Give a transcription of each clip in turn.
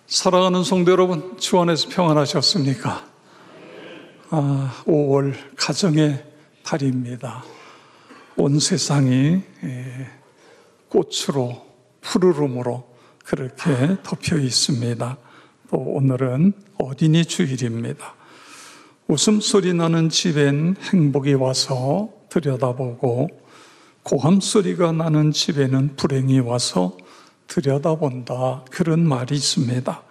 사랑하는 성도 여러분, 주 안에서 평안하셨습니까? 5월 가정의 달입니다. 온 세상이 꽃으로 푸르름으로 그렇게 덮여 있습니다. 또 오늘은 어린이 주일입니다. 웃음소리 나는 집엔 행복이 와서 들여다보고 고함소리가 나는 집에는 불행이 와서 들여다본다, 그런 말이 있습니다.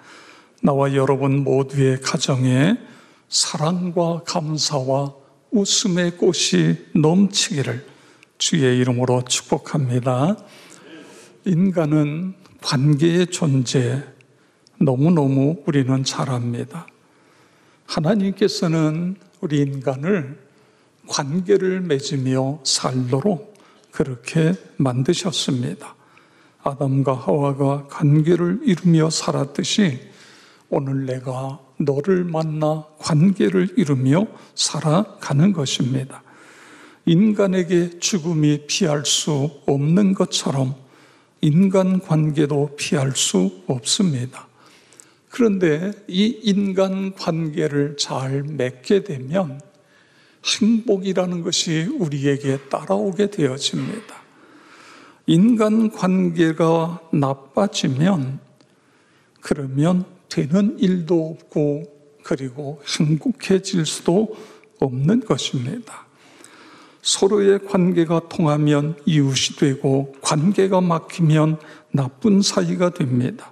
나와 여러분 모두의 가정에 사랑과 감사와 웃음의 꽃이 넘치기를 주의 이름으로 축복합니다. 인간은 관계의 존재, 너무너무 우리는 잘 압니다. 하나님께서는 우리 인간을 관계를 맺으며 살도록 그렇게 만드셨습니다. 아담과 하와가 관계를 이루며 살았듯이 오늘 내가 너를 만나 관계를 이루며 살아가는 것입니다. 인간에게 죽음이 피할 수 없는 것처럼 인간관계도 피할 수 없습니다. 그런데 이 인간관계를 잘 맺게 되면 행복이라는 것이 우리에게 따라오게 되어집니다. 인간관계가 나빠지면 그러면 되는 일도 없고 그리고 행복해질 수도 없는 것입니다. 서로의 관계가 통하면 이웃이 되고 관계가 막히면 나쁜 사이가 됩니다.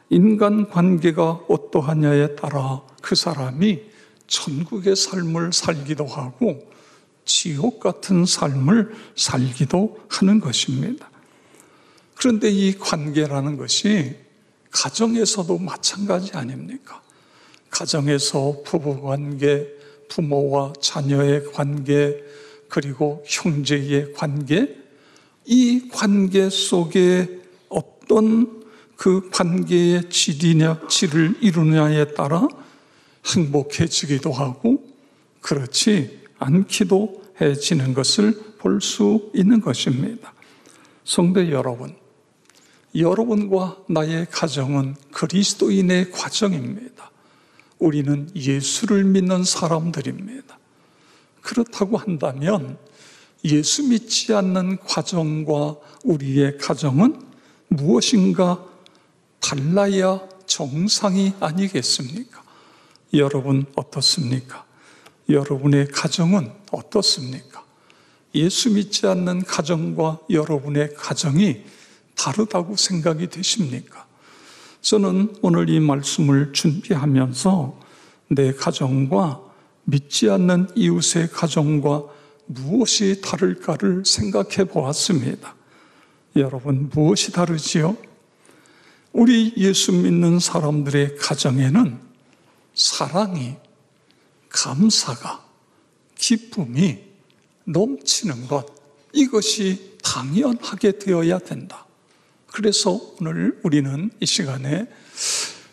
인간관계가 어떠하냐에 따라 그 사람이 천국의 삶을 살기도 하고 지옥 같은 삶을 살기도 하는 것입니다. 그런데 이 관계라는 것이 가정에서도 마찬가지 아닙니까? 가정에서 부부관계, 부모와 자녀의 관계, 그리고 형제의 관계, 이 관계 속에 어떤 그 관계의 질을 이루느냐에 따라 행복해지기도 하고 그렇지 않기도 해지는 것을 볼 수 있는 것입니다. 성도 여러분, 여러분과 나의 가정은 그리스도인의 과정입니다. 우리는 예수를 믿는 사람들입니다. 그렇다고 한다면 예수 믿지 않는 가정과 우리의 가정은 무엇인가 달라야 정상이 아니겠습니까? 여러분 어떻습니까? 여러분의 가정은 어떻습니까? 예수 믿지 않는 가정과 여러분의 가정이 다르다고 생각이 되십니까? 저는 오늘 이 말씀을 준비하면서 내 가정과 믿지 않는 이웃의 가정과 무엇이 다를까를 생각해 보았습니다. 여러분, 무엇이 다르지요? 우리 예수 믿는 사람들의 가정에는 사랑이, 감사가, 기쁨이 넘치는 것, 이것이 당연하게 되어야 된다. 그래서 오늘 우리는 이 시간에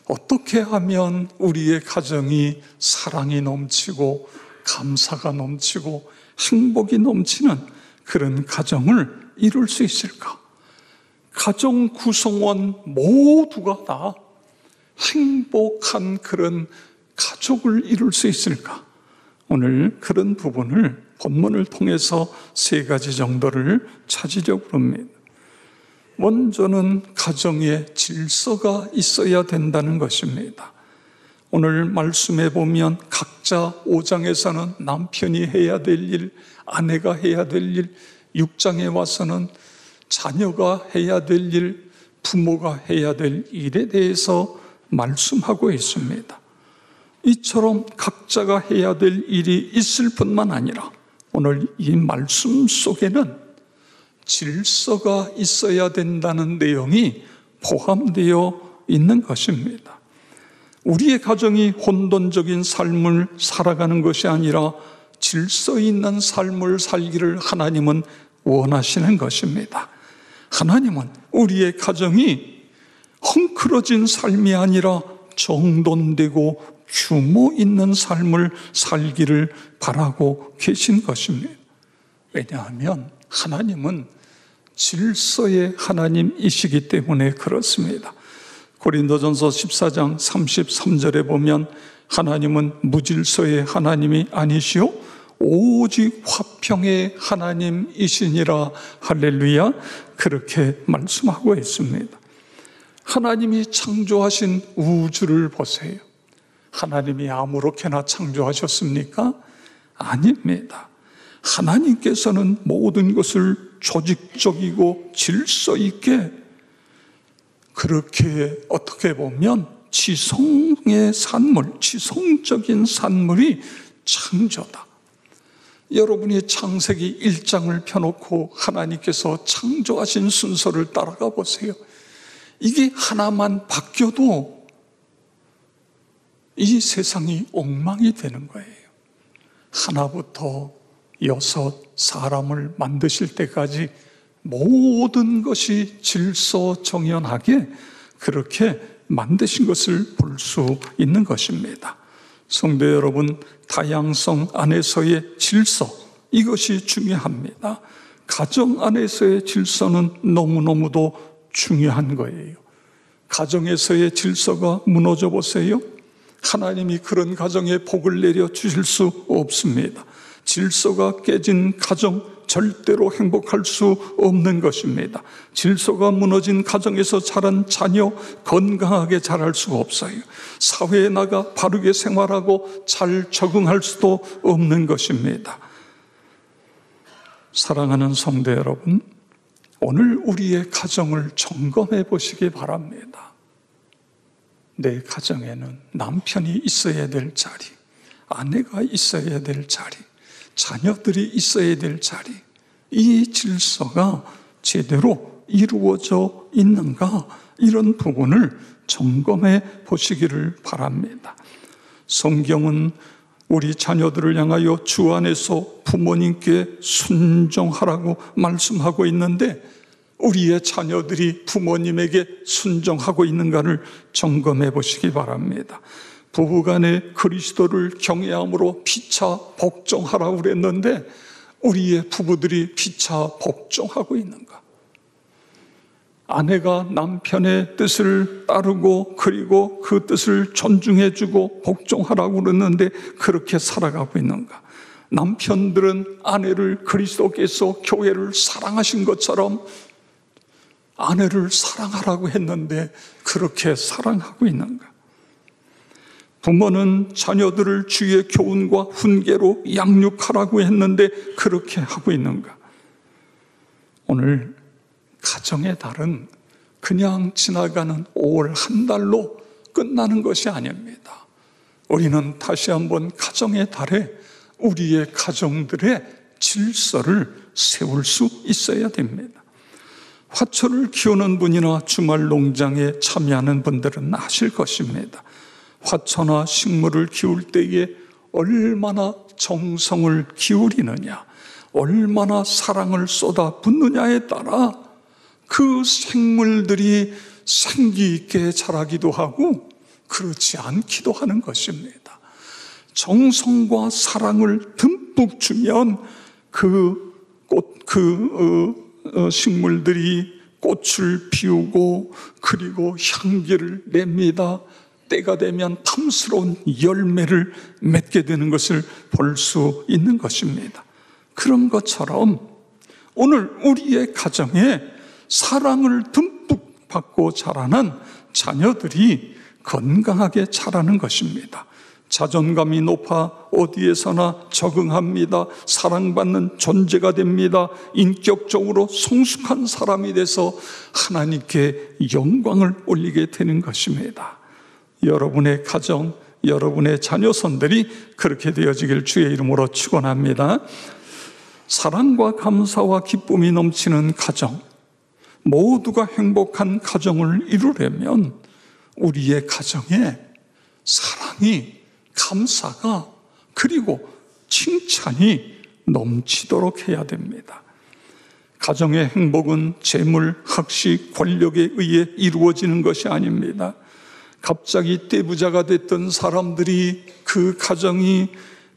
어떻게 하면 우리의 가정이 사랑이 넘치고 감사가 넘치고 행복이 넘치는 그런 가정을 이룰 수 있을까? 가정 구성원 모두가 다 행복한 그런 가족을 이룰 수 있을까? 오늘 그런 부분을 본문을 통해서 3가지 정도를 찾으려고 합니다. 먼저는 가정에 질서가 있어야 된다는 것입니다. 오늘 말씀에 보면 각자 5장에서는 남편이 해야 될 일, 아내가 해야 될 일, 6장에 와서는 자녀가 해야 될 일, 부모가 해야 될 일에 대해서 말씀하고 있습니다. 이처럼 각자가 해야 될 일이 있을 뿐만 아니라 오늘 이 말씀 속에는 질서가 있어야 된다는 내용이 포함되어 있는 것입니다. 우리의 가정이 혼돈적인 삶을 살아가는 것이 아니라 질서 있는 삶을 살기를 하나님은 원하시는 것입니다. 하나님은 우리의 가정이 헝클어진 삶이 아니라 정돈되고 규모 있는 삶을 살기를 바라고 계신 것입니다. 왜냐하면 하나님은 질서의 하나님이시기 때문에 그렇습니다. 고린도전서 14장 33절에 보면 하나님은 무질서의 하나님이 아니시오 오직 화평의 하나님이시니라. 할렐루야. 그렇게 말씀하고 있습니다. 하나님이 창조하신 우주를 보세요. 하나님이 아무렇게나 창조하셨습니까? 아닙니다. 하나님께서는 모든 것을 조직적이고 질서 있게 그렇게 어떻게 보면 지성의 산물, 지성적인 산물이 창조다. 여러분이 창세기 1장을 펴놓고 하나님께서 창조하신 순서를 따라가 보세요. 이게 하나만 바뀌어도 이 세상이 엉망이 되는 거예요. 하나부터 6 사람을 만드실 때까지 모든 것이 질서정연하게 그렇게 만드신 것을 볼 수 있는 것입니다. 성도 여러분, 다양성 안에서의 질서, 이것이 중요합니다. 가정 안에서의 질서는 너무너무도 중요한 거예요. 가정에서의 질서가 무너져 보세요. 하나님이 그런 가정에 복을 내려 주실 수 없습니다. 질서가 깨진 가정 절대로 행복할 수 없는 것입니다. 질서가 무너진 가정에서 자란 자녀 건강하게 자랄 수가 없어요. 사회에 나가 바르게 생활하고 잘 적응할 수도 없는 것입니다. 사랑하는 성도 여러분, 오늘 우리의 가정을 점검해 보시기 바랍니다. 내 가정에는 남편이 있어야 될 자리, 아내가 있어야 될 자리, 자녀들이 있어야 될 자리, 이 질서가 제대로 이루어져 있는가, 이런 부분을 점검해 보시기를 바랍니다. 성경은 우리 자녀들을 향하여 주 안에서 부모님께 순종하라고 말씀하고 있는데 우리의 자녀들이 부모님에게 순종하고 있는가를 점검해 보시기 바랍니다. 부부간에 그리스도를 경외함으로 피차 복종하라고 그랬는데 우리의 부부들이 피차 복종하고 있는가? 아내가 남편의 뜻을 따르고 그리고 그 뜻을 존중해주고 복종하라고 그랬는데 그렇게 살아가고 있는가? 남편들은 아내를 그리스도께서 교회를 사랑하신 것처럼 아내를 사랑하라고 했는데 그렇게 사랑하고 있는가? 부모는 자녀들을 주의 교훈과 훈계로 양육하라고 했는데 그렇게 하고 있는가? 오늘 가정의 달은 그냥 지나가는 5월 한 달로 끝나는 것이 아닙니다. 우리는 다시 한번 가정의 달에 우리의 가정들의 질서를 세울 수 있어야 됩니다. 화초를 키우는 분이나 주말 농장에 참여하는 분들은 아실 것입니다. 화초나 식물을 키울 때에 얼마나 정성을 기울이느냐, 얼마나 사랑을 쏟아붓느냐에 따라 그 생물들이 생기 있게 자라기도 하고 그렇지 않기도 하는 것입니다. 정성과 사랑을 듬뿍 주면 식물들이 꽃을 피우고 그리고 향기를 냅니다. 때가 되면 탐스러운 열매를 맺게 되는 것을 볼 수 있는 것입니다. 그런 것처럼 오늘 우리의 가정에 사랑을 듬뿍 받고 자라는 자녀들이 건강하게 자라는 것입니다. 자존감이 높아 어디에서나 적응합니다. 사랑받는 존재가 됩니다. 인격적으로 성숙한 사람이 돼서 하나님께 영광을 올리게 되는 것입니다. 여러분의 가정, 여러분의 자녀선들이 그렇게 되어지길 주의 이름으로 축원합니다. 사랑과 감사와 기쁨이 넘치는 가정, 모두가 행복한 가정을 이루려면 우리의 가정에 사랑이, 감사가, 그리고 칭찬이 넘치도록 해야 됩니다. 가정의 행복은 재물, 학식, 권력에 의해 이루어지는 것이 아닙니다. 갑자기 떼부자가 됐던 사람들이 그 가정이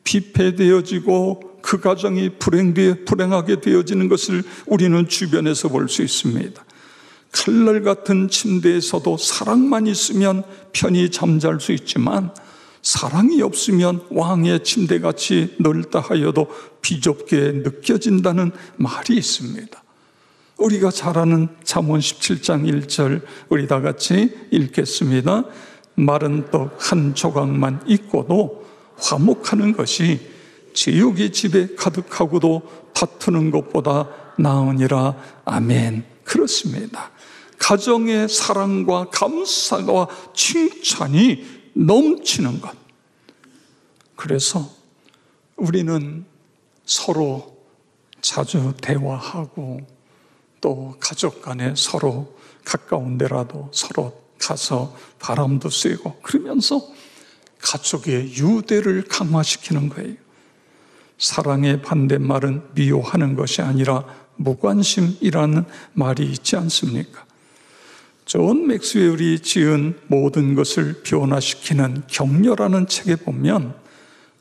피폐되어지고 그 가정이 불행하게 되어지는 것을 우리는 주변에서 볼 수 있습니다. 칼날 같은 침대에서도 사랑만 있으면 편히 잠잘 수 있지만 사랑이 없으면 왕의 침대같이 넓다 하여도 비좁게 느껴진다는 말이 있습니다. 우리가 잘 아는 잠언 17장 1절 우리 다 같이 읽겠습니다. 마른 떡 한 조각만 있고도 화목하는 것이 제육이 집에 가득하고도 다투는 것보다 나으니라. 아멘. 그렇습니다. 가정의 사랑과 감사와 칭찬이 넘치는 것. 그래서 우리는 서로 자주 대화하고 또 가족 간에 서로 가까운 데라도 서로 가서 바람도 쐬고 그러면서 가족의 유대를 강화시키는 거예요. 사랑의 반대말은 미워하는 것이 아니라 무관심이라는 말이 있지 않습니까? 존 맥스웰이 지은 모든 것을 변화시키는 격려라는 책에 보면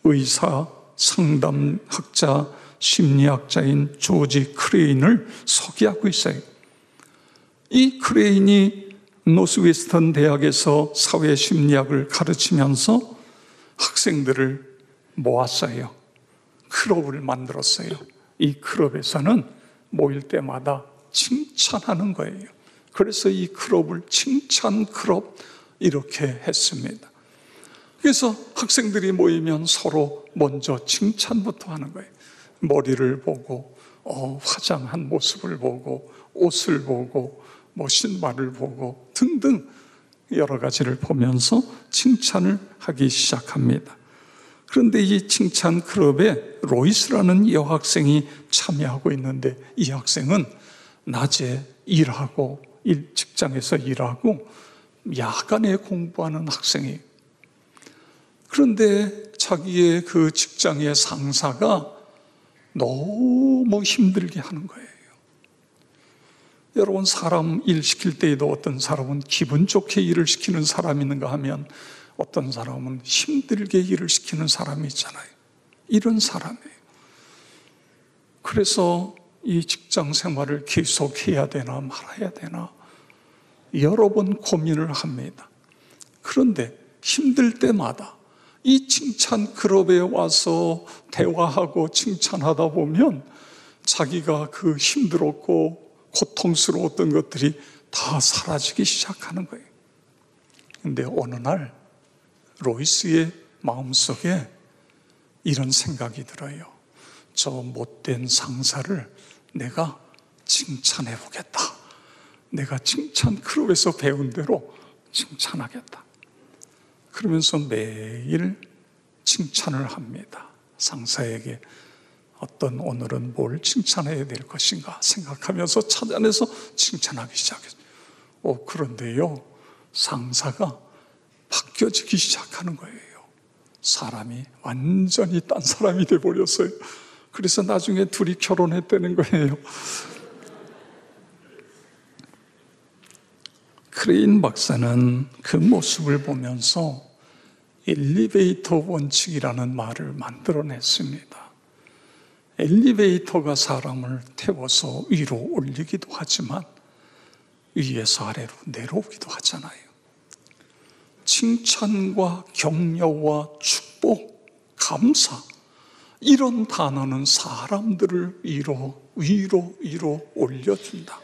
의사, 상담학자, 심리학자인 조지 크레인을 소개하고 있어요. 이 크레인이 노스웨스턴 대학에서 사회심리학을 가르치면서 학생들을 모았어요. 클럽을 만들었어요. 이 클럽에서는 모일 때마다 칭찬하는 거예요. 그래서 이 클럽을 칭찬 클럽 이렇게 했습니다. 그래서 학생들이 모이면 서로 먼저 칭찬부터 하는 거예요. 머리를 보고 화장한 모습을 보고 옷을 보고 신발을 보고 등등 여러 가지를 보면서 칭찬을 하기 시작합니다. 그런데 이 칭찬 클럽에 로이스라는 여학생이 참여하고 있는데 이 학생은 낮에 일하고 직장에서 일하고 야간에 공부하는 학생이에요. 그런데 자기의 그 직장의 상사가 너무 힘들게 하는 거예요. 여러분, 사람 일 시킬 때에도 어떤 사람은 기분 좋게 일을 시키는 사람이 있는가 하면 어떤 사람은 힘들게 일을 시키는 사람이 있잖아요. 이런 사람이에요. 그래서 이 직장 생활을 계속해야 되나 말아야 되나 여러 번 고민을 합니다. 그런데 힘들 때마다 이 칭찬 클럽에 와서 대화하고 칭찬하다 보면 자기가 그 힘들었고 고통스러웠던 것들이 다 사라지기 시작하는 거예요. 그런데 어느 날 로이스의 마음속에 이런 생각이 들어요. 저 못된 상사를 내가 칭찬해 보겠다. 내가 칭찬 클럽에서 배운 대로 칭찬하겠다. 그러면서 매일 칭찬을 합니다. 상사에게 오늘은 뭘 칭찬해야 될 것인가 생각하면서 찾아내서 칭찬하기 시작했어요. 그런데요, 상사가 바뀌어지기 시작하는 거예요. 사람이 완전히 딴 사람이 돼버렸어요. 그래서 나중에 둘이 결혼했다는 거예요. 크레인 박사는 그 모습을 보면서 엘리베이터 원칙이라는 말을 만들어냈습니다. 엘리베이터가 사람을 태워서 위로 올리기도 하지만 위에서 아래로 내려오기도 하잖아요. 칭찬과 격려와 축복, 감사 이런 단어는 사람들을 위로 올려준다.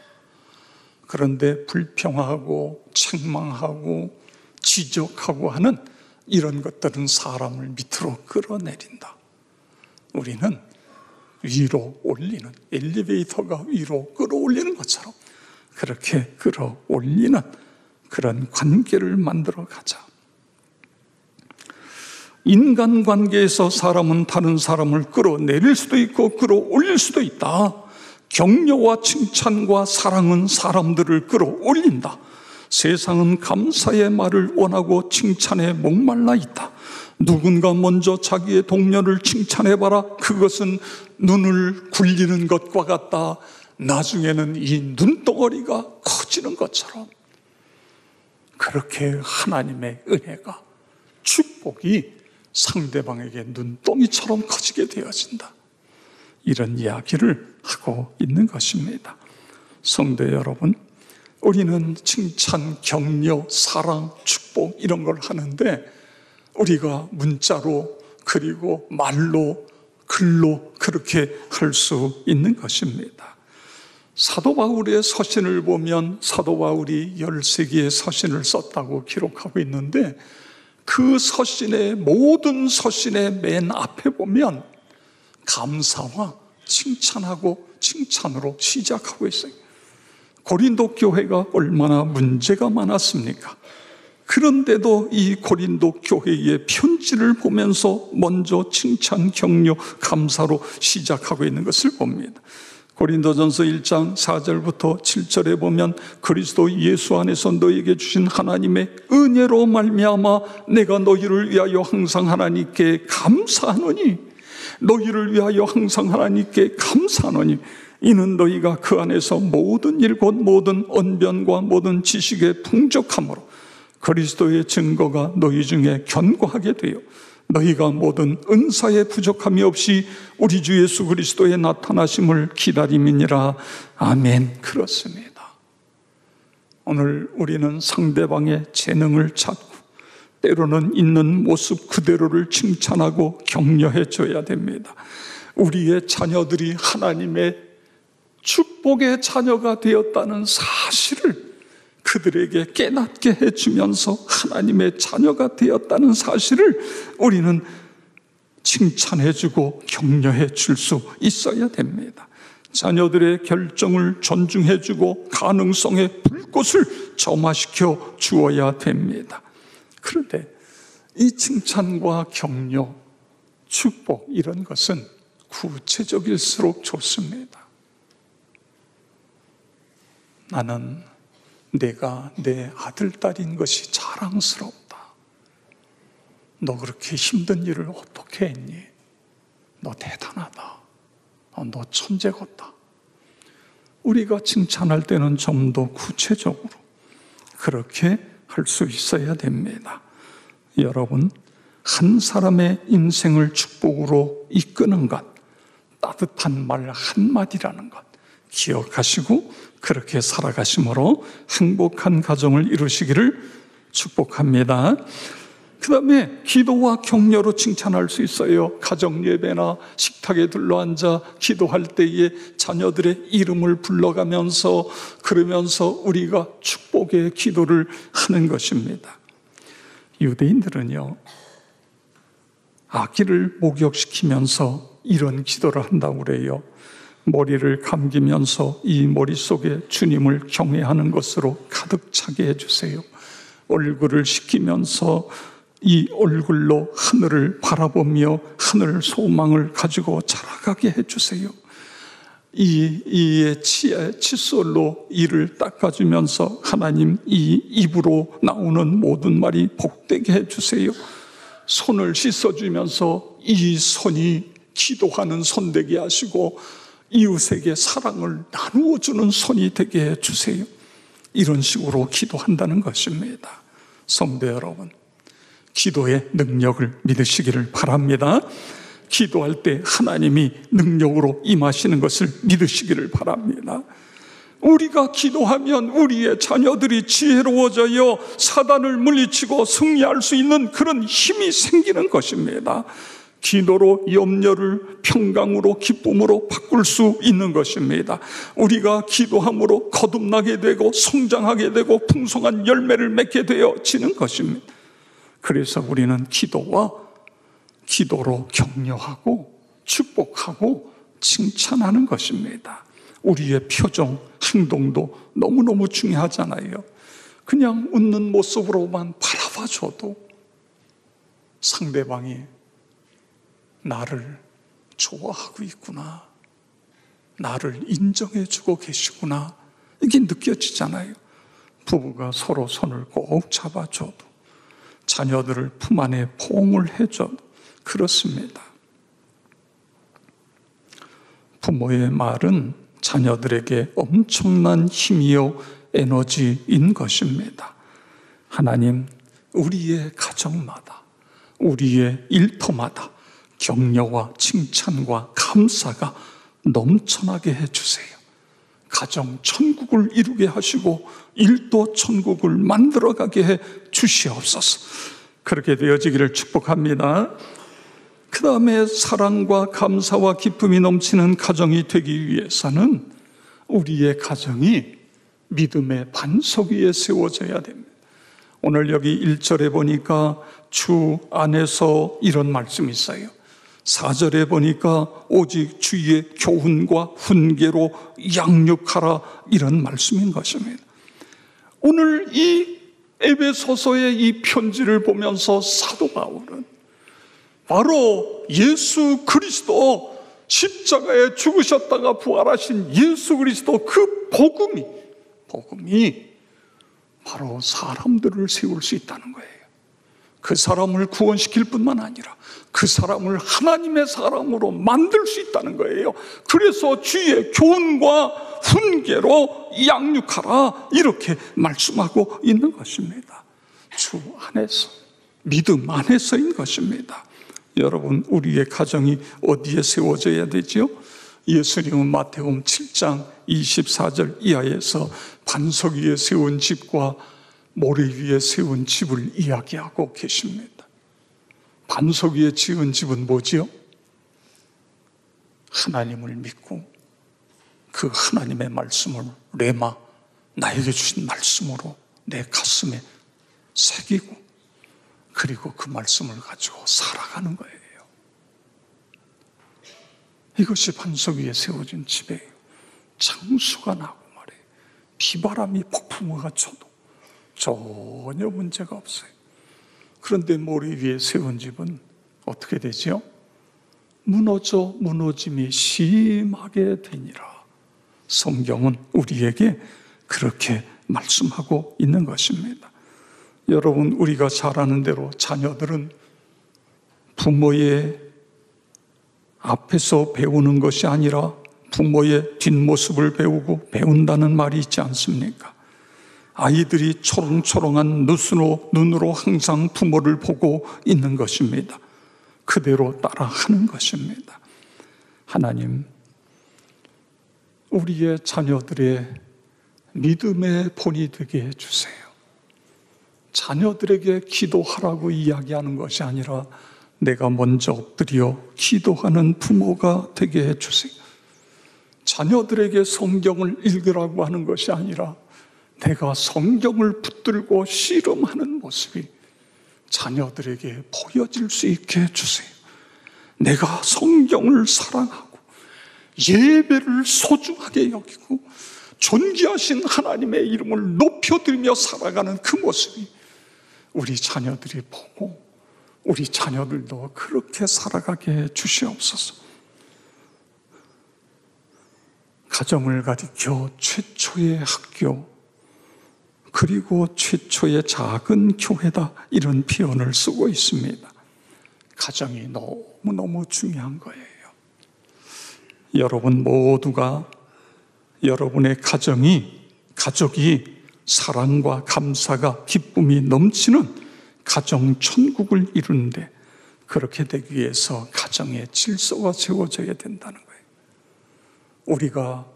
그런데 불평하고 책망하고 지적하고 하는 이런 것들은 사람을 밑으로 끌어내린다. 우리는 위로 올리는, 엘리베이터가 위로 끌어올리는 것처럼 그렇게 끌어올리는 그런 관계를 만들어 가자. 인간관계에서 사람은 다른 사람을 끌어내릴 수도 있고 끌어올릴 수도 있다. 격려와 칭찬과 사랑은 사람들을 끌어올린다. 세상은 감사의 말을 원하고 칭찬에 목말라 있다. 누군가 먼저 자기의 동료를 칭찬해봐라. 그것은 눈을 굴리는 것과 같다. 나중에는 이 눈덩어리가 커지는 것처럼 그렇게 하나님의 은혜가, 축복이 상대방에게 눈덩이처럼 커지게 되어진다. 이런 이야기를 하고 있는 것입니다. 성도 여러분, 우리는 칭찬, 격려, 사랑, 축복 이런 걸 하는데 우리가 문자로 그리고 말로 글로 그렇게 할 수 있는 것입니다. 사도 바울의 서신을 보면 사도 바울이 13개의 서신을 썼다고 기록하고 있는데 그 서신의 모든 서신의 맨 앞에 보면 감사와 칭찬하고 칭찬으로 시작하고 있어요. 고린도 교회가 얼마나 문제가 많았습니까? 그런데도 이 고린도 교회의 편지를 보면서 먼저 칭찬, 격려, 감사로 시작하고 있는 것을 봅니다. 고린도전서 1장 4절부터 7절에 보면 그리스도 예수 안에서 너에게 주신 하나님의 은혜로 말미암아 내가 너희를 위하여 항상 하나님께 감사하노니, 너희를 위하여 항상 하나님께 감사하노니 이는 너희가 그 안에서 모든 일 곧 모든 언변과 모든 지식에 풍족함으로 그리스도의 증거가 너희 중에 견고하게 되어 너희가 모든 은사에 부족함이 없이 우리 주 예수 그리스도의 나타나심을 기다림이니라. 아멘. 그렇습니다. 오늘 우리는 상대방의 재능을 찾고 때로는 있는 모습 그대로를 칭찬하고 격려해 줘야 됩니다. 우리의 자녀들이 하나님의 축복의 자녀가 되었다는 사실을 그들에게 깨닫게 해주면서 하나님의 자녀가 되었다는 사실을 우리는 칭찬해주고 격려해 줄 수 있어야 됩니다. 자녀들의 결정을 존중해주고 가능성의 불꽃을 점화시켜 주어야 됩니다. 그런데 이 칭찬과 격려, 축복 이런 것은 구체적일수록 좋습니다. 나는 내가 내 아들, 딸인 것이 자랑스럽다. 너 그렇게 힘든 일을 어떻게 했니? 너 대단하다. 너 천재같다. 우리가 칭찬할 때는 좀 더 구체적으로 그렇게 할 수 있어야 됩니다. 여러분, 한 사람의 인생을 축복으로 이끄는 것, 따뜻한 말 한마디라는 것 기억하시고 그렇게 살아가심으로 행복한 가정을 이루시기를 축복합니다. 그 다음에 기도와 격려로 칭찬할 수 있어요. 가정 예배나 식탁에 둘러앉아 기도할 때에 자녀들의 이름을 불러가면서 그러면서 우리가 축복의 기도를 하는 것입니다. 유대인들은요, 아기를 목욕시키면서 이런 기도를 한다고 그래요. 머리를 감기면서 이 머릿속에 주님을 경외하는 것으로 가득 차게 해주세요. 얼굴을 씻기면서 이 얼굴로 하늘을 바라보며 하늘 소망을 가지고 자라가게 해주세요. 이의 칫솔로 이를 닦아주면서 하나님 이 입으로 나오는 모든 말이 복되게 해주세요. 손을 씻어주면서 이 손이 기도하는 손 되게 하시고 이웃에게 사랑을 나누어주는 손이 되게 해주세요. 이런 식으로 기도한다는 것입니다. 성도 여러분, 기도의 능력을 믿으시기를 바랍니다. 기도할 때 하나님이 능력으로 임하시는 것을 믿으시기를 바랍니다. 우리가 기도하면 우리의 자녀들이 지혜로워져요. 사단을 물리치고 승리할 수 있는 그런 힘이 생기는 것입니다. 기도로 염려를 평강으로 기쁨으로 바꿀 수 있는 것입니다. 우리가 기도함으로 거듭나게 되고 성장하게 되고 풍성한 열매를 맺게 되어지는 것입니다. 그래서 우리는 기도로 격려하고 축복하고 칭찬하는 것입니다. 우리의 표정, 행동도 너무너무 중요하잖아요. 그냥 웃는 모습으로만 바라봐줘도 상대방이 나를 좋아하고 있구나, 나를 인정해주고 계시구나, 이게 느껴지잖아요. 부부가 서로 손을 꼭 잡아줘도, 자녀들을 품 안에 포옹을 해줘도 그렇습니다. 부모의 말은 자녀들에게 엄청난 힘이요 에너지인 것입니다. 하나님, 우리의 가정마다, 우리의 일터마다 격려와 칭찬과 감사가 넘쳐나게 해주세요. 가정 천국을 이루게 하시고 일도 천국을 만들어가게 해 주시옵소서. 그렇게 되어지기를 축복합니다. 그 다음에 사랑과 감사와 기쁨이 넘치는 가정이 되기 위해서는 우리의 가정이 믿음의 반석 위에 세워져야 됩니다. 오늘 여기 1절에 보니까 주 안에서 이런 말씀이 있어요. 4절에 보니까 오직 주의 교훈과 훈계로 양육하라, 이런 말씀인 것입니다. 오늘 이 에베소서의 이 편지를 보면서 사도 바울은 바로 예수 그리스도, 십자가에 죽으셨다가 부활하신 예수 그리스도 그 복음이 바로 사람들을 세울 수 있다는 거예요. 그 사람을 구원시킬 뿐만 아니라 그 사람을 하나님의 사람으로 만들 수 있다는 거예요. 그래서 주의 교훈과 훈계로 양육하라, 이렇게 말씀하고 있는 것입니다. 주 안에서, 믿음 안에서인 것입니다. 여러분, 우리의 가정이 어디에 세워져야 되죠? 예수님은 마태복음 7장 24절 이하에서 반석 위에 세운 집과 모래 위에 세운 집을 이야기하고 계십니다. 반석 위에 지은 집은 뭐지요? 하나님을 믿고 그 하나님의 말씀을 레마, 나에게 주신 말씀으로 내 가슴에 새기고, 그리고 그 말씀을 가지고 살아가는 거예요. 이것이 반석 위에 세워진 집이에요. 장수가 나고 말이에요. 비바람이 폭풍우가 쳐도 전혀 문제가 없어요. 그런데 모래 위에 세운 집은 어떻게 되죠? 무너짐이 심하게 되니라. 성경은 우리에게 그렇게 말씀하고 있는 것입니다. 여러분, 우리가 잘 아는 대로 자녀들은 부모의 앞에서 배우는 것이 아니라 부모의 뒷모습을 배운다는 말이 있지 않습니까? 아이들이 초롱초롱한 눈으로 항상 부모를 보고 있는 것입니다. 그대로 따라하는 것입니다. 하나님, 우리의 자녀들의 믿음의 본이 되게 해주세요. 자녀들에게 기도하라고 이야기하는 것이 아니라 내가 먼저 엎드려 기도하는 부모가 되게 해주세요. 자녀들에게 성경을 읽으라고 하는 것이 아니라 내가 성경을 붙들고 씨름하는 모습이 자녀들에게 보여질 수 있게 해주세요. 내가 성경을 사랑하고 예배를 소중하게 여기고 존귀하신 하나님의 이름을 높여드리며 살아가는 그 모습이 우리 자녀들이 보고 우리 자녀들도 그렇게 살아가게 해 주시옵소서. 가정을 가리켜 최초의 학교, 그리고 최초의 작은 교회다, 이런 표현을 쓰고 있습니다. 가정이 너무너무 중요한 거예요. 여러분 모두가 여러분의 가족이 사랑과 감사가 기쁨이 넘치는 가정 천국을 이루는데, 그렇게 되기 위해서 가정의 질서가 세워져야 된다는 거예요. 우리가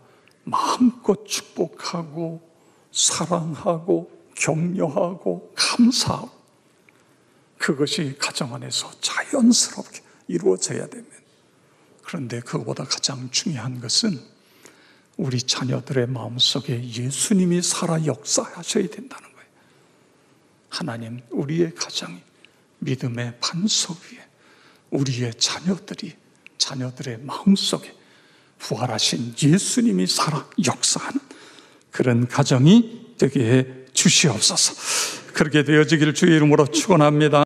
마음껏 축복하고 사랑하고 격려하고 감사하고, 그것이 가정 안에서 자연스럽게 이루어져야 됩니다. 그런데 그것보다 가장 중요한 것은 우리 자녀들의 마음속에 예수님이 살아 역사하셔야 된다는 거예요. 하나님, 우리의 가정이 믿음의 반석 위에 우리의 자녀들의 마음속에 부활하신 예수님이 살아 역사하는 그런 가정이 되게 해 주시옵소서. 그렇게 되어지기를 주의 이름으로 축원합니다.